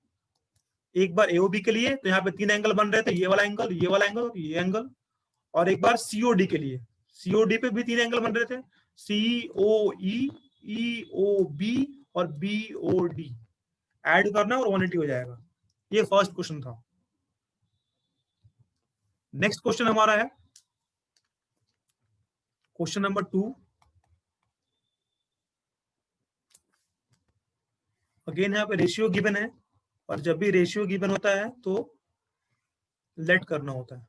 एक बार AOB के लिए। तो यहाँ पे तीन एंगल बन रहे थे, ये वाला एंगल, ये वाला एंगल, ये एंगल। और एक बार COD के लिए, COD पे भी तीन एंगल बन रहे थे, COE, EOB और BOD ऐड करना और 180 हो जाएगा। ये फर्स्ट क्वेश्चन था। नेक्स्ट क्वेश्चन हमारा है क्वेश्चन नंबर 2। अगेन यहाँ पे रेशियो गिवन है, और जब भी रेशियो गिवन होता है तो लेट करना होता है।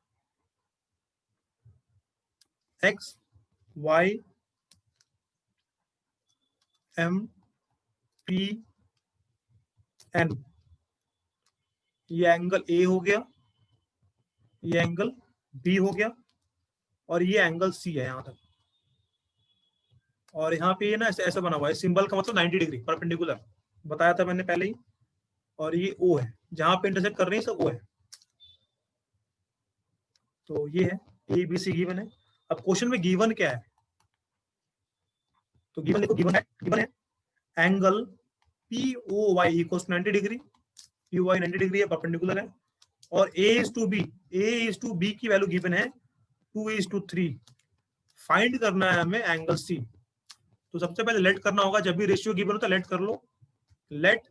X Y M P N, ये एंगल ए हो गया, ये एंगल बी हो गया, और ये एंगल सी है यहां तक। और यहाँ पे ये ना ऐसा बना हुआ है, सिंबल का मतलब 90 डिग्री परपेंडिकुलर, बताया था मैंने पहले ही। और ये ओ है, जहां पे इंटरसेक्ट कर रही है सब ओ है। तो ये है ए बी सी गिवन है। अब क्वेश्चन में गिवन क्या है, तो गिवन देखो, गिवन है angle P O Y equals 90 degree, P Y 90 degree है, परपेंडिकुलर है। और ए इज टू बी की वैल्यू गिवन है 2:3। फाइंड करना है हमें एंगल सी। तो सबसे पहले लेट करना होगा, जब भी रेशियो गिवन हो तो लेट कर लो। Let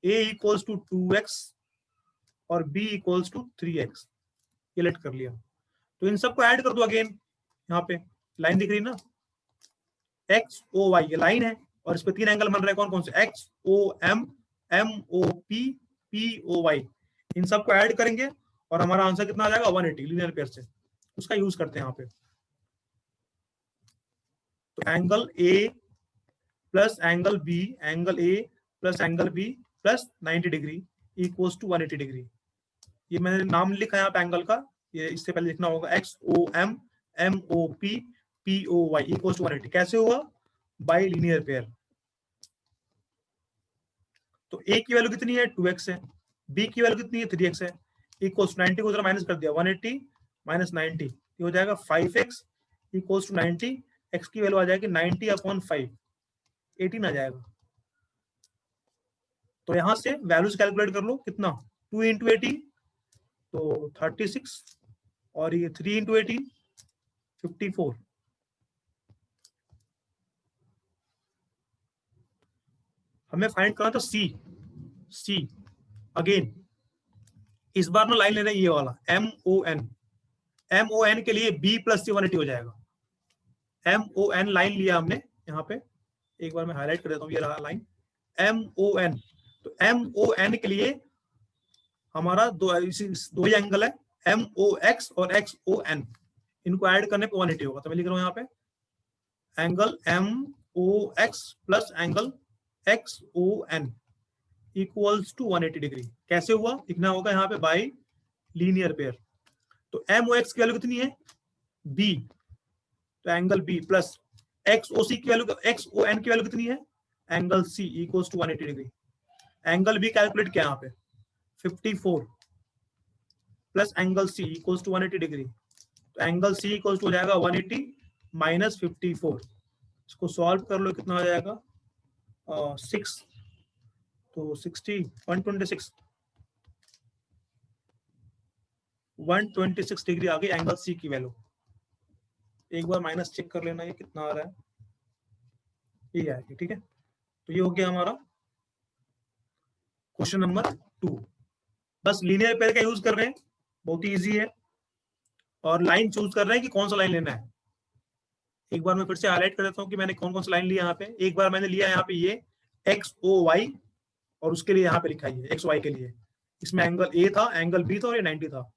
a equals to 2x और b इक्वल्स टू 3x, ये लेट कर लिया। तो इन सबको ऐड कर दो अगेन, यहाँ पे लाइन दिख रही ना, एक्स ओ वाई, ये लाइन है, और इस पे 3 एंगल बन रहे हैं, कौन कौन से, X O M, M O P, P O Y. इन सबको ऐड करेंगे और हमारा आंसर कितना आ जाएगा, 180 लीनियर पेयर से। उसका यूज करते हैं यहाँ पे। तो angle A plus angle B, angle A plus angle B plus 90 degree equals to 180 degree. ये मैंने नाम लिखा है यहाँ पे एंगल का, ये इससे पहले लिखना होगा X O M, M O P, P O Y equals to 180। कैसे हुआ, बाय लीनियर पेयर। तो ए की वैल्यू कितनी है, 2x है, बी की वैल्यू कितनी है, 3x है, इक्वल्स टू 90 को जरा माइनस कर दिया, 180 माइनस 90, ये हो जाएगा 5x इक्वल्स टू 90। x की वैल्यू आ जाएगी 90/5, 18 आ जाएगा। तो यहां से वैल्यूज कैलकुलेट कर लो, कितना, 2 इंटू 18 तो 36, और ये 3 इंटू 18 54। हमें फाइंड करना था सी। अगेन इस बार ना लाइन ले रहे हैं ये वाला MON के लिए B प्लस C 180 हो जाएगा। MON लाइन लिया हमने यहाँ पे, एक बार मैं हाईलाइट कर देता हूँ, ये रहा लाइन MON। तो MON के लिए हमारा दो ही एंगल है, MOX और XON, इनको ऐड करने पे 180 होगा। तो मैं लिख रहा हूँ यहाँ पे angle MOX plus angle XON equals to 180 degree. कैसे हुआ, लिखना होगा यहाँ पे बाय लीनियर पेयर। तो MOX की वैल्यू कितनी है, B, तो एंगल B प्लस XOC की वैल्यू, XON की वैल्यू कितनी है, angle C equals to 180 degree. Angle B calculate किया यहाँ पे 54 plus angle C equals to 180 degree. तो एंगल C इक्वल्स टू हो जाएगा 180 माइनस 54। इसको सॉल्व कर लो, कितना आ जाएगा 6, तो 60 126 डिग्री आ गई एंगल सी की वैल्यू। एक बार माइनस चेक कर लेना, ये कितना आ रहा है, ये आएगी, ठीक है। तो ये हो गया हमारा क्वेश्चन नंबर 2। बस लीनियर पेयर का यूज कर रहे हैं, बहुत ही इजी है, और लाइन चूज कर रहे हैं कि कौन सा लाइन लेना है। एक बार मैं फिर से हाईलाइट कर देता हूँ कि मैंने कौन कौन सा लाइन लिया यहाँ पे। एक बार मैंने लिया यहाँ पे ये XOY, और उसके लिए यहाँ पे लिखा है XY के लिए, इसमें एंगल A था, एंगल B था, और ये 90 था।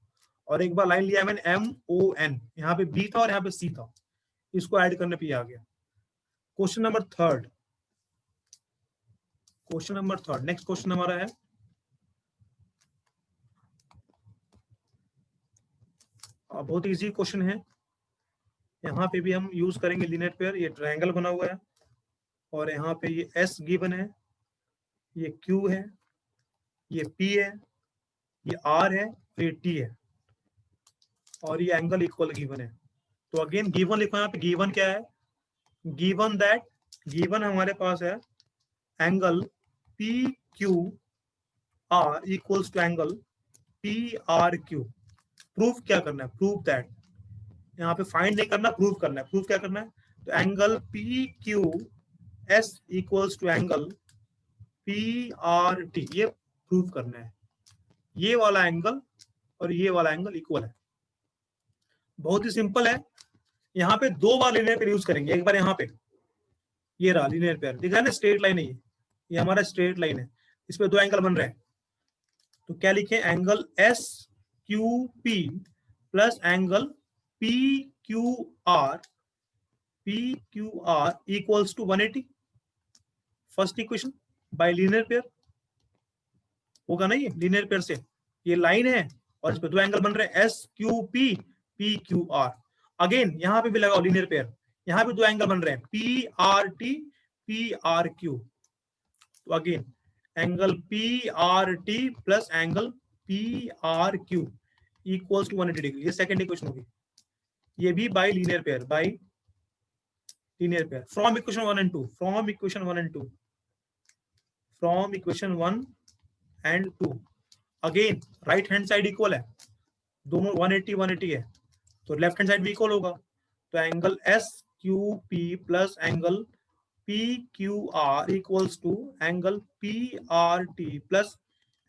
और एक बार लाइन लिया मैंने MON, यहाँ पे B था और यहाँ पे C था, इसको ऐड करने पे आ गया। Question number third, next question हमारा है बहुत इजी क्वेश्चन है। यहाँ पे भी हम यूज करेंगे लीनियर पेयर। ये ट्रायंगल बना हुआ है, और यहाँ पे ये S गिवन है, ये Q है, ये P है, ये R है, ये T है, और ये एंगल इक्वल गिवन है। तो अगेन गिवन लिखो, यहाँ पे गिवन क्या है, गिवन दैट, गिवन हमारे पास है angle PQR equals to angle PRQ। Proof क्या करना है, प्रूफ दैट, यहाँ पे फाइंड नहीं करना, प्रूफ करना है। प्रूफ क्या करना है, तो angle PQS equals to angle PRT, ये प्रूफ करना है। ये वाला एंगल और ये वाला एंगल इक्वल है, बहुत ही सिंपल है। यहाँ पे 2 बार लीनियर पेयर यूज करेंगे। एक बार यहाँ पे ये रहा लीनियर पेयर, दिख रहा है ना, स्ट्रेट लाइन है ये हमारा स्ट्रेट लाइन है। इस पे दो एंगल बन रहे हैं, तो क्या लिखे, angle S Q P plus angle P Q R equals to 180। First equation by linear pair होगा ना, ये लीनियर पेयर से ये लाइन है और इस पे दो एंगल बन रहे हैं, S Q P Q are. Again यहाँ पे भी लगाओ लीनियर पेयर, यहाँ पे दो एंगल बन रहे हैं, पी आर क्यू। तो again angle P R T plus angle P R Q equals to 180 degree. ये सेकंड इक्वेशन होगी, ये भी by linear pair, by linear pair from equation 1 and 2, from equation 1 and 2, from equation 1 and 2। Again right hand side equal है, दोनों 180 है, तो left hand side भी equal होगा। तो angle S Q P plus angle P Q R equals to angle P R T plus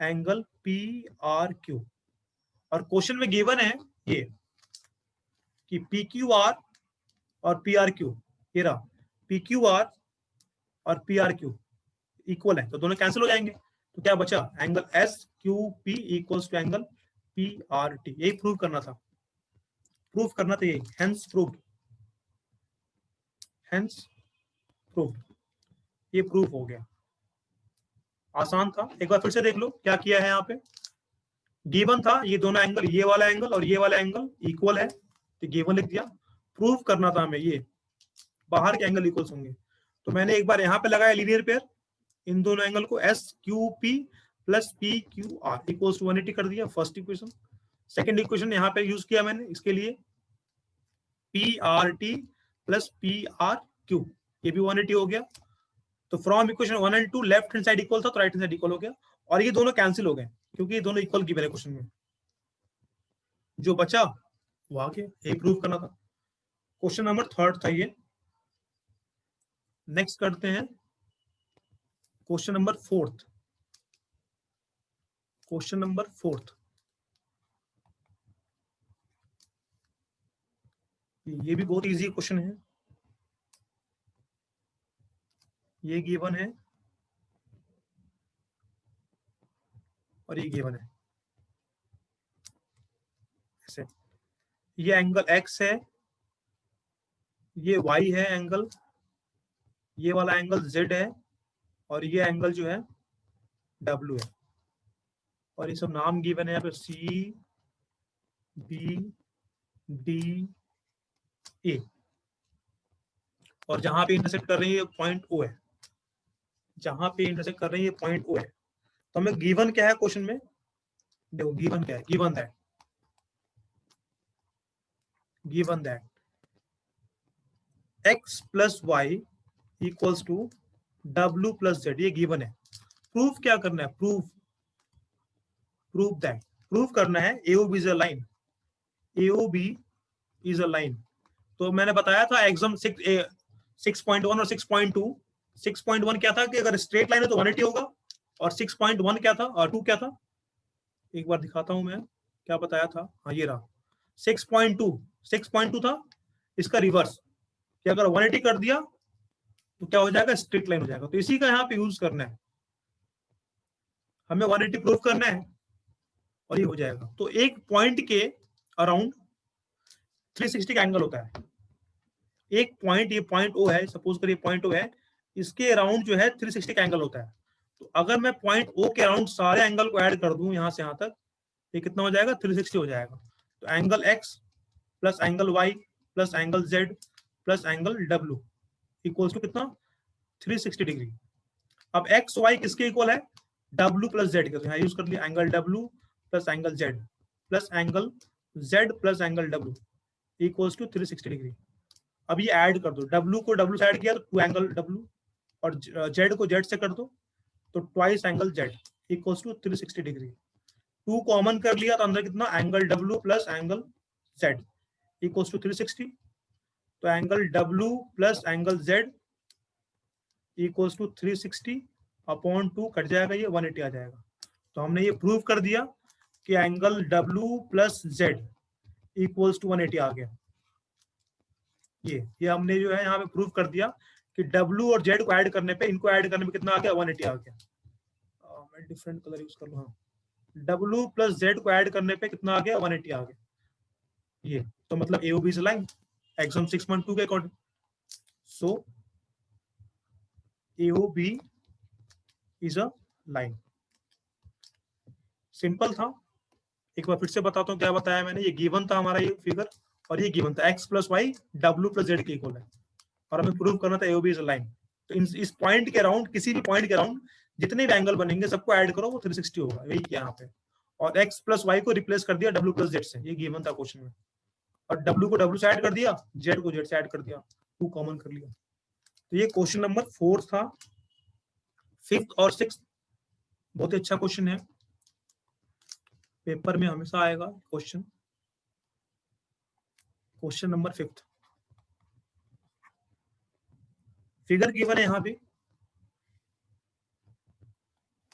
angle P R Q. और question में given है ये कि पी क्यू आर और पी आर क्यू, ये रहा पी क्यू आर और P R Q equal है, तो दोनों कैंसिल हो जाएंगे। तो क्या बचा, angle S Q P equals to angle P R T. यही प्रूव करना था, प्रूफ करना था यही, हेंस प्रूव्ड, हेंस प्रूव्ड। ये प्रूफ हो गया, आसान था। एक बार फिर से देख लो क्या किया है। यहाँ पे गिवन था ये दोनों एंगल, ये वाला एंगल और ये वाला एंगल इक्वल है, तो गिवन लिख दिया। प्रूफ करना था हमें ये बाहर के एंगल इक्वल्स होंगे, तो मैंने एक बार यहाँ पे लगाया लीनियर पेयर, इन दोनों एंगल को S Q P plus P Q R equals to 180 कर दिया, फर्स्ट इक्वेशन। सेकंड इक्वेशन यहाँ पे यूज किया मैंने इसके लिए, P R T plus P R Q, ये भी 180 हो गया। तो from equation 1 and 2 left hand side equal था तो राइट हैंड साइड इक्वल हो गया, और ये दोनों कैंसिल हो गए क्योंकि ये दोनों इक्वल की क्वेश्चन में। जो बचा वो आगे ये प्रूव करना था। क्वेश्चन नंबर 3 था ये। नेक्स्ट करते हैं क्वेश्चन नंबर 4। क्वेश्चन नंबर 4 ये भी बहुत इजी क्वेश्चन है। ये गिवन है और ये गिवन है ऐसे, ये एंगल x है, ये y है एंगल, ये वाला एंगल z है, और ये एंगल जो है w है, और ये सब नाम गिवन है यहाँ पे C B D A, और जहां पे इंटरसेक्ट कर रही है पॉइंट O है, जहां पे इंटरसेक्ट कर रही है पॉइंट O है। तो हमें गिवन क्या है क्वेश्चन में, देखो गिवन क्या है, given that x plus Y equals to w plus Z, ये गिवन है। प्रूफ क्या करना है, प्रूफ दैट, प्रूफ करना है AOB is a line, AOB is a line. तो मैंने बताया था एग्जाम 6.1 और 6.2। 6.1 क्या था कि अगर स्ट्रेट लाइन है तो 180 होगा, और 6.1 क्या था और 2 क्या था, एक बार दिखाता हूं मैं क्या बताया था। हाँ ये रहा 6.2 था इसका रिवर्स, कि अगर 180 कर दिया तो क्या हो जाएगा, स्ट्रेट लाइन हो जाएगा। तो इसी का यहाँ पे यूज करना है, हमें 180 प्रूफ करना है और ये हो जाएगा। तो एक पॉइंट के अराउंड 360 का एंगल होता है। एक पॉइंट, ये पॉइंट ओ है, सपोज करिए पॉइंट ओ है, इसके अराउंड जो है 360 का एंगल होता है। तो अगर मैं पॉइंट ओ के अराउंड सारे एंगल को ऐड कर दूं यहां से यहां तक, ये कितना हो जाएगा, 360 हो जाएगा। तो angle X plus angle Y plus angle Z plus angle W equals to कितना, 360 डिग्री। अब एक्स वाई किसके इक्वल है, डब्ल्यू प्लस जेड के, तो यहाँ यूज कर लिया angle W plus angle Z plus angle Z plus angle W equals to 360 degree. अब ये ऐड कर दो, डब्ल्यू को डब्ल्यू से ऐड किया तो 2 एंगल डब्ल्यू, और जेड को जेड से कर दो तो twice angle Z equals to 360 degree. 2 common कर लिया तो अंदर कितना, angle W plus angle Z equals to 360। तो angle W plus angle Z equals to 360 upon 2 cut जाएगा, ये 180 आ जाएगा। तो हमने ये प्रूव कर दिया कि angle W plus Z equals to 180 आ गया। ये हमने जो है यहाँ पे प्रूव कर दिया कि W और Z को ऐड करने पे, इनको ऐड करने में कितना आ गया, 180 आ गया। मैं डिफरेंट कलर यूज कर लूँ, हाँ, W प्लस Z को ऐड करने पे कितना आ गया, 180 आ गया। ये तो मतलब AOB इज लाइन एग्जाम 6.2 के according. So AOB is a line. Simple था। एक बार फिर से बताता हूँ क्या बताया मैंने। ये गिवन था हमारा ये फिगर, और ये गिवन था x plus Y W plus Z के इक्वल है, और हमें प्रूव करना था AOB इज अ लाइन। तो इस पॉइंट के अराउंड, किसी भी पॉइंट के अराउंड जितने भी एंगल बनेंगे सबको ऐड करो, वो 360 होगा। यही किया यहाँ पे, और x प्लस वाई को रिप्लेस कर दिया W प्लस Z से। ये गिवन था क्वेश्चन में, और W को W से ऐड कर दिया, Z को Z से ऐड कर दिया, 2 कॉमन कर लिया। तो ये क्वेश्चन नंबर 4 था। 5th और 6th बहुत ही अच्छा क्वेश्चन है, पेपर में हमेशा आएगा question. Question number 5th, figure given है यहाँ पे,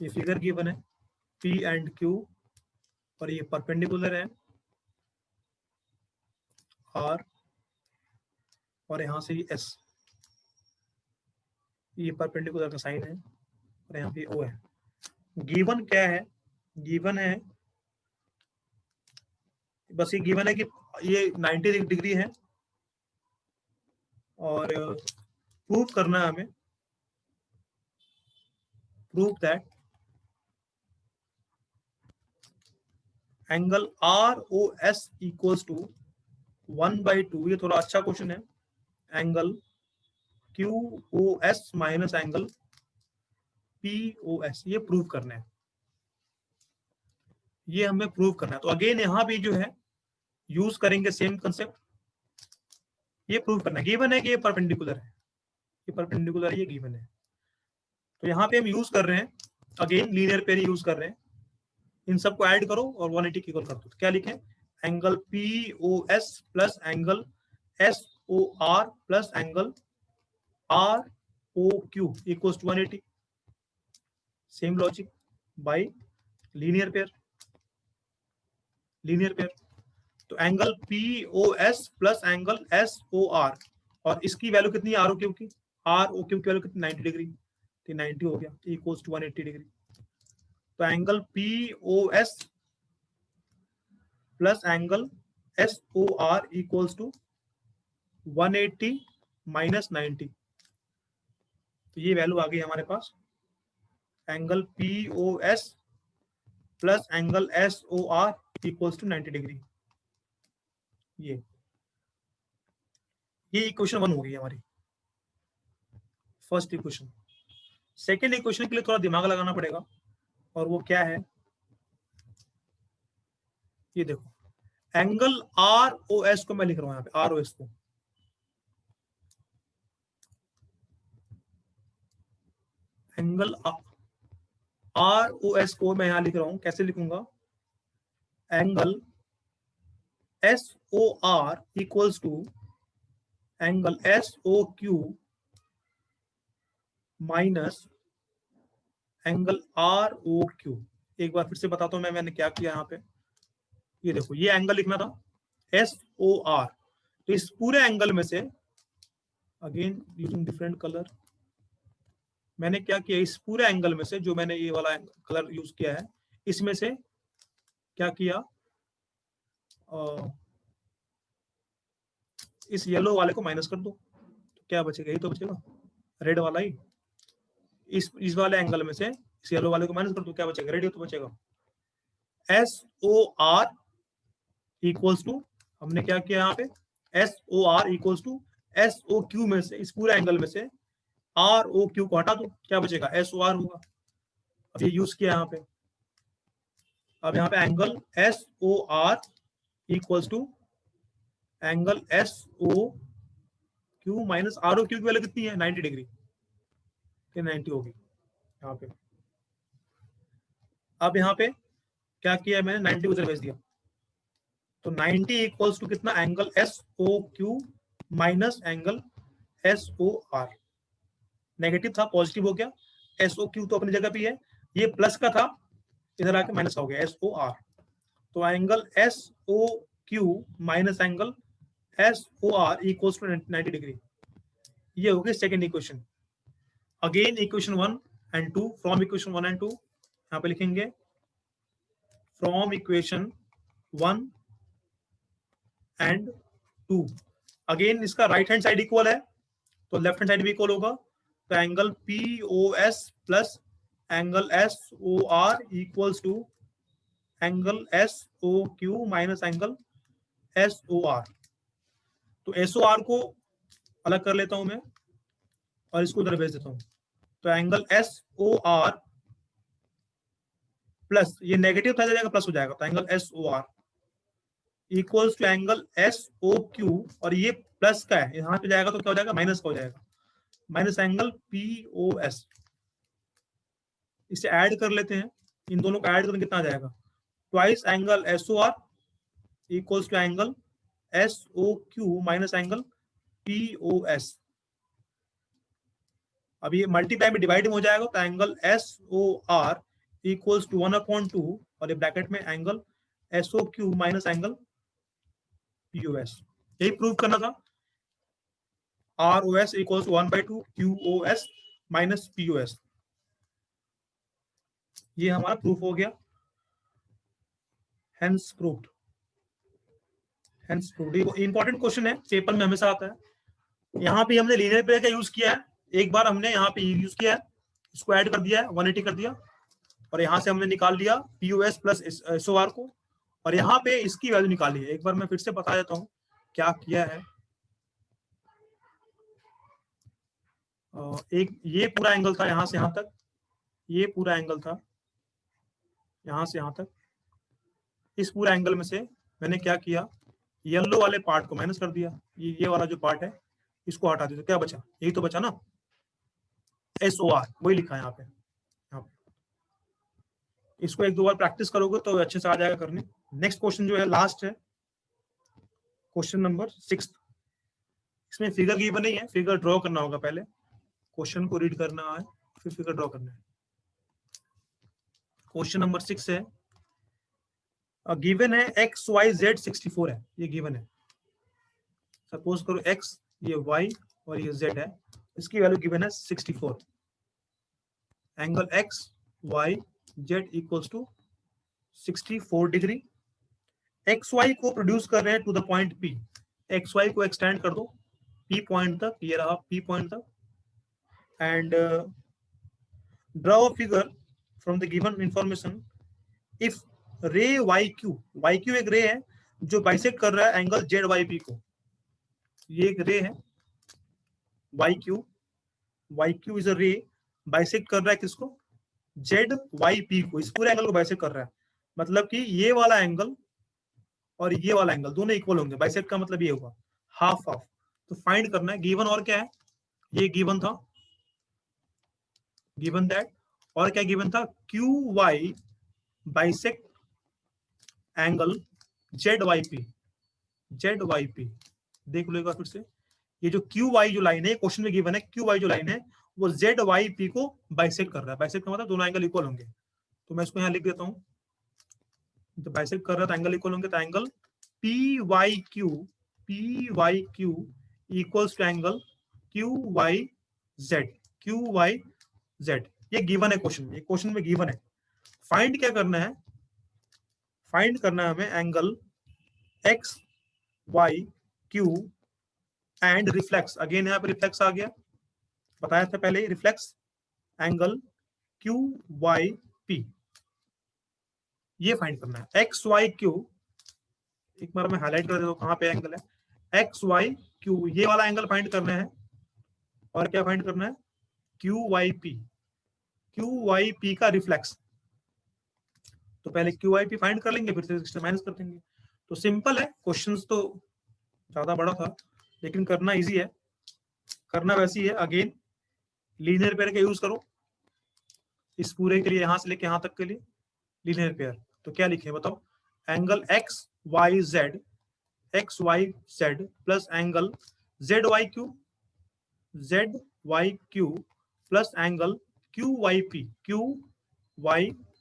ये फिगर गिवन है P एंड Q, और ये परपेंडिकुलर है R, और यहाँ से ये S, ये परपेंडिकुलर का साइन है, और यहाँ पे O है। गिवन क्या है, गिवन है बस ये गिवन है कि ये 90 डिग्री है, और प्रूव करना है हमें, prove that angle ROS equals to 1/2। ये थोड़ा अच्छा क्वेश्चन है। Angle QOS minus angle POS, ये प्रूव करना है, ये हमें प्रूव करना है। तो अगेन यहाँ भी जो है यूज करेंगे सेम कंसेप्ट, ये प्रूव करना है। गिवन है कि ये परपेंडिकुलर है, ये परपेंडिकुलर है, ये गिवन है। तो यहाँ पे हम यूज कर रहे हैं अगेन लीनियर पेयर यूज कर रहे हैं। इन सबको ऐड करो और 180 की इक्वल कर दो। तो क्या लिखें, angle POS plus angle SOR plus angle ROQ equals to 180। Same logic by linear pair, linear pair. तो angle POS plus angle SOR, और इसकी वैल्यू कितनी है ROQ की, ROQ की वैल्यू कितनी, 90 डिग्री, तो 90 हो गया, इक्वल्स टू 180 डिग्री। तो angle POS plus angle SOR equals to 180 minus 90। तो ये वैल्यू आ गई हमारे पास, angle POS plus angle SOR equals to 90 degree. ये इक्वेशन 1 हो गई हमारी, फर्स्ट इक्वेशन। सेकेंड इक्वेशन के लिए थोड़ा दिमाग लगाना पड़ेगा, और वो क्या है, ये देखो, एंगल ROS को मैं लिख रहा हूं यहाँ पे, ROS को, एंगल ROS को मैं यहां लिख रहा हूं, कैसे लिखूंगा, angle SOR equals to angle SOQ minus angle ROQ। एक बार फिर से बताता हूं मैंने क्या किया यहाँ पे। ये देखो, ये एंगल लिखना था SOR, तो इस पूरे एंगल में से, अगेन यूजिंग डिफरेंट कलर, मैंने क्या किया, इस पूरे एंगल में से जो मैंने ये वाला कलर यूज किया है, इसमें से क्या किया, इस येलो वाले को माइनस कर दो, तो क्या बचेगा, यही तो बचेगा, रेड वाला ही। इस वाले एंगल में से इस येलो वाले को माइनस कर दो, क्या बचेगा, रेड ही तो बचेगा। SOR इक्वल्स टू, हमने क्या किया यहाँ पे, SOR इक्वल्स टू SOQ में से, इस पूरे एंगल में से ROQ को हटा दो, क्या बचेगा, SOR होगा। अब ये यूज किया यहाँ पे। अब यहाँ पे angle SOR equals to angle SOQ minus ROQ की वैल्यू कितनी है, 90 डिग्री, 90 होगी यहाँ पे। अब यहाँ पे क्या किया मैंने, 90 को उधर भेज दिया, तो 90 इक्वल्स टू कितना, angle SOQ minus angle SOR। Negative था, पॉजिटिव हो गया, SOQ तो अपनी जगह पे है, ये प्लस का था, इधर आके माइनस हो गया, SOR। तो angle SOQ minus angle SOR equals to 90 degree. ये हो गई second equation. Again equation 1 and 2, from equation 1 and 2 यहाँ पे लिखेंगे फ्रॉम इक्वेशन 1 एंड 2। अगेन इसका राइट हैंड साइड इक्वल है तो लेफ्ट हैंड साइड भी इक्वल होगा, तो angle POS plus angle SOR equals to angle SOQ minus angle SOR। तो SOR को अलग कर लेता हूं मैं और इसको उधर भेज देता हूं, तो एंगल SOR प्लस ये नेगेटिव था जाएगा प्लस हो जाएगा, तो angle SOR equals to angle SOQ, और ये प्लस का है यहाँ पे जाएगा तो क्या हो जाएगा माइनस का हो जाएगा, माइनस एंगल POS। इसे ऐड कर लेते हैं, इन दोनों को ऐड करके कितना आ जाएगा, twice angle SOR equals to angle SOQ minus angle POS। अब ये मल्टीप्लाई में डिवाइड हो जाएगा तो एंगल SOR इक्वल्स टू 1/2 और ये ब्रैकेट में angle SOQ minus angle POS। यही प्रूव करना था, ROS equals 1/2 QOS minus POS। ये हमारा प्रूफ हो गया, हेंस प्रूव्ड। हेंस प्रूव्ड ये इंपॉर्टेंट क्वेश्चन है, पेपर में हमेशा आता है। यहाँ पे हमने लीनियर पेयर का यूज किया है, एक बार हमने यहाँ पे यूज किया है, इसको ऐड कर दिया है 180 कर दिया, और यहाँ से हमने निकाल लिया POS प्लस SOR को, और यहाँ पे इसकी वैल्यू निकाली है। एक बार मैं फिर से बता देता हूँ क्या किया है। एक ये पूरा एंगल था यहाँ से यहाँ तक, ये पूरा एंगल था यहाँ से यहाँ तक। इस पूरा एंगल में से मैंने क्या किया, येलो वाले पार्ट को माइनस कर दिया, ये वाला जो पार्ट है इसको हटा दिया, तो क्या बचा, यही तो बचा ना, SOR वही लिखा है यहाँ पे। इसको एक दो बार प्रैक्टिस करोगे तो अच्छे से आ जाएगा करने। नेक्स्ट क्वेश्चन जो है लास्ट है, क्वेश्चन नंबर 6। इसमें फिगर गिवन नहीं है, फिगर ड्रॉ करना होगा, पहले क्वेश्चन को रीड करना है फिर फिगर ड्रॉ करना है। क्वेश्चन नंबर 6 है, गिवन है XYZ 64 है, ये गिवन है। सपोज करो X, ये Y और ये Z है, इसकी वैल्यू गिवन है 64। Angle XYZ equals to 64 degree. XY को प्रोड्यूस कर रहे हैं to the point P। XY को एक्सटेंड कर दो P पॉइंट तक, ये रहा P पॉइंट तक, and draw a figure from the given information if ray YQ एक रे है जो बाइसेक्ट कर रहा है एंगल ZYP को। ये एक रे है YQ इज अ रे, बाइसेक्ट कर रहा है किसको, ZYP को, इस पूरे एंगल को बाइसेक्ट कर रहा है। मतलब कि ये वाला एंगल और ये वाला एंगल दोनों इक्वल होंगे, बाइसेक्ट का मतलब ये होगा हाफ हाफ। तो फाइंड करना है, गिवन और क्या है, ये गिवन था, गिवन दैट, और क्या गिवन था, QY बाइसेक्ट एंगल ZYP। देख लो एक बार फिर से, ये जो QY जो लाइन है क्वेश्चन में गिवन है, QY जो लाइन है वो ZYP को बाइसेक्ट कर रहा है। बाइसेक्ट का मतलब दोनों एंगल इक्वल होंगे, तो मैं इसको यहाँ लिख देता हूँ, तो बाइसेक्ट कर रहा है तो एंगल इक्वल होंगे, तो angle PYQ equals to angle QYZ। ये गिवन है क्वेश्चन में, ये क्वेश्चन में गिवन है। फाइंड क्या करना है, फाइंड करना है हमें angle XYQ and reflex. Again यहाँ पे रिफ्लेक्स आ गया, बताया था पहले ही, रिफ्लेक्स एंगल QYP, ये फाइंड करना है। XYQ, एक बार मैं हाईलाइट कर देता हूं कहां पे एंगल है, XYQ ये वाला एंगल फाइंड करना है, और क्या फाइंड करना है, QYP का रिफ्लेक्स। तो पहले QYP फाइंड कर लेंगे, फिर से माइनस कर देंगे। तो सिंपल है, क्वेश्चंस तो ज्यादा बड़ा था लेकिन करना इजी है, करना वैसी है। अगेन लीनियर पेयर का यूज करो इस पूरे के लिए, यहां से लेके यहां तक के लिए लीनियर पेयर। तो क्या लिखे बताओ, angle XYZ plus angle ZYQ plus angle QYP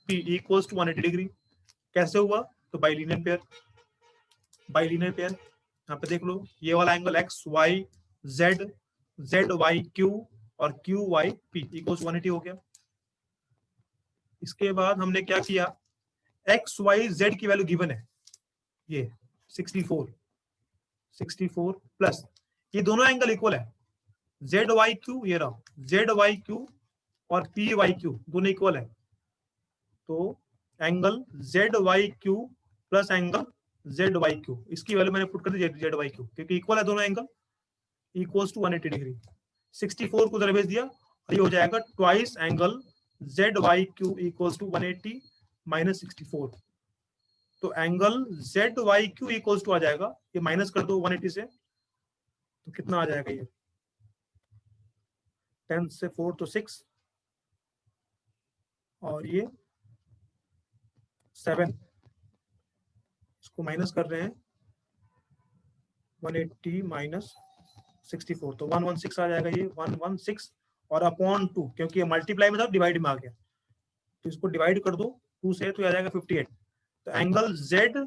equals to 180 degree. कैसे हुआ, तो बाई लीनियर पेयर, यहाँ पे देख लो, ये वाला एंगल XYZ ZYQ और QYP इक्वल्स 180 हो गया। इसके बाद हमने क्या किया, एक्स वाई जेड की वैल्यू गिवन है, ये 64 प्लस ये दोनों एंगल इक्वल है, जेड वाई क्यू, ये रहा जेड वाई क्यू और पी वाई क्यू दोनों इक्वल है, तो angle Z Y Q plus angle Z Y Q, इसकी वैल्यू मैंने पुट कर दी जेड वाई क्यू, क्योंकि इक्वल है दोनों एंगल, इक्वल्स टू 180 डिग्री। 64 को उधर भेज दिया और ये हो जाएगा twice angle Z Y Q equals to 180 minus 64, तो angle Z Y Q equals to आ जाएगा, ये माइनस कर दो 180 से, तो कितना आ जाएगा ये 10 से 4 तो 6 और ये 7, इसको माइनस कर रहे हैं 180 माइनस 64, तो 116 आ जाएगा, ये 116 और अपॉन 2, क्योंकि ये मल्टीप्लाई में था डिवाइड में आ गया, तो इसको डिवाइड कर दो 2 से, तो आ जाएगा 58, तो एंगल जेड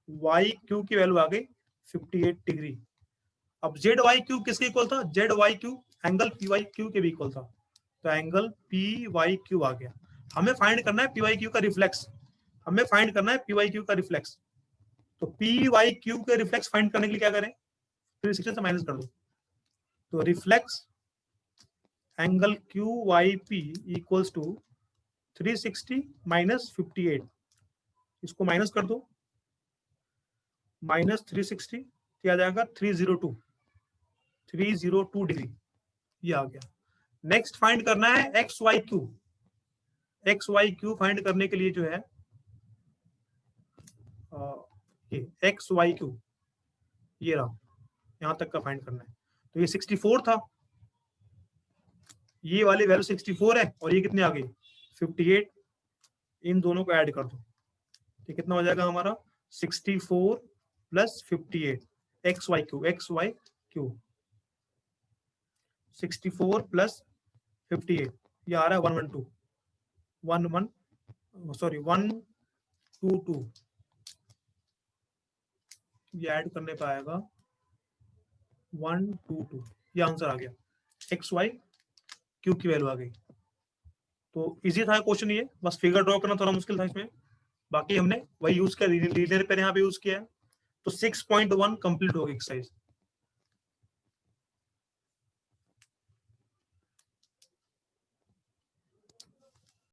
वाई क्यू की वैल्यू आ गई 58 डिग्री। अब जेड वाई क्यू किसके इक्वल था, Z Y Q angle P Y Q के भी इक्वल था, तो एंगल पी वाई क्यू आ गया। हमें फाइंड करना है पी वाई क्यू का रिफ्लेक्स, हमें फाइंड करना है पी वाई क्यू का रिफ्लेक्स, तो पी वाई क्यू के रिफ्लेक्स फाइंड करने के लिए क्या करें, 360 से माइनस कर दो, तो reflex angle Q Y P equals to 360 minus 58, इसको माइनस कर दो, माइनस 360 क्या आ जाएगा 302 डिग्री, ये आ गया। नेक्स्ट फाइंड करना है X Y Q, X Y Q find करने के लिए जो है ये एक्स वाई क्यू, ये रहा, यहां तक का फाइंड करना है, तो ये 64 था, ये वाली वैल्यू 64 है और ये कितने आ गई 58, इन दोनों को ऐड कर दो, ये कितना हो जाएगा हमारा 64 plus 58, X Y Q 64 plus 58, ये आ रहा है 122, ये ऐड करने पे आएगा 122, ये आंसर आ गया, एक्स वाई क्यू की वैल्यू आ गई। तो इजी था क्वेश्चन ये, बस फिगर ड्रॉ करना थोड़ा मुश्किल था इसमें, बाकी हमने वही यूज किया, लीनियर पेयर यहाँ पे यूज किया है, तो 6.1 कंप्लीट हो गई एक्सरसाइज।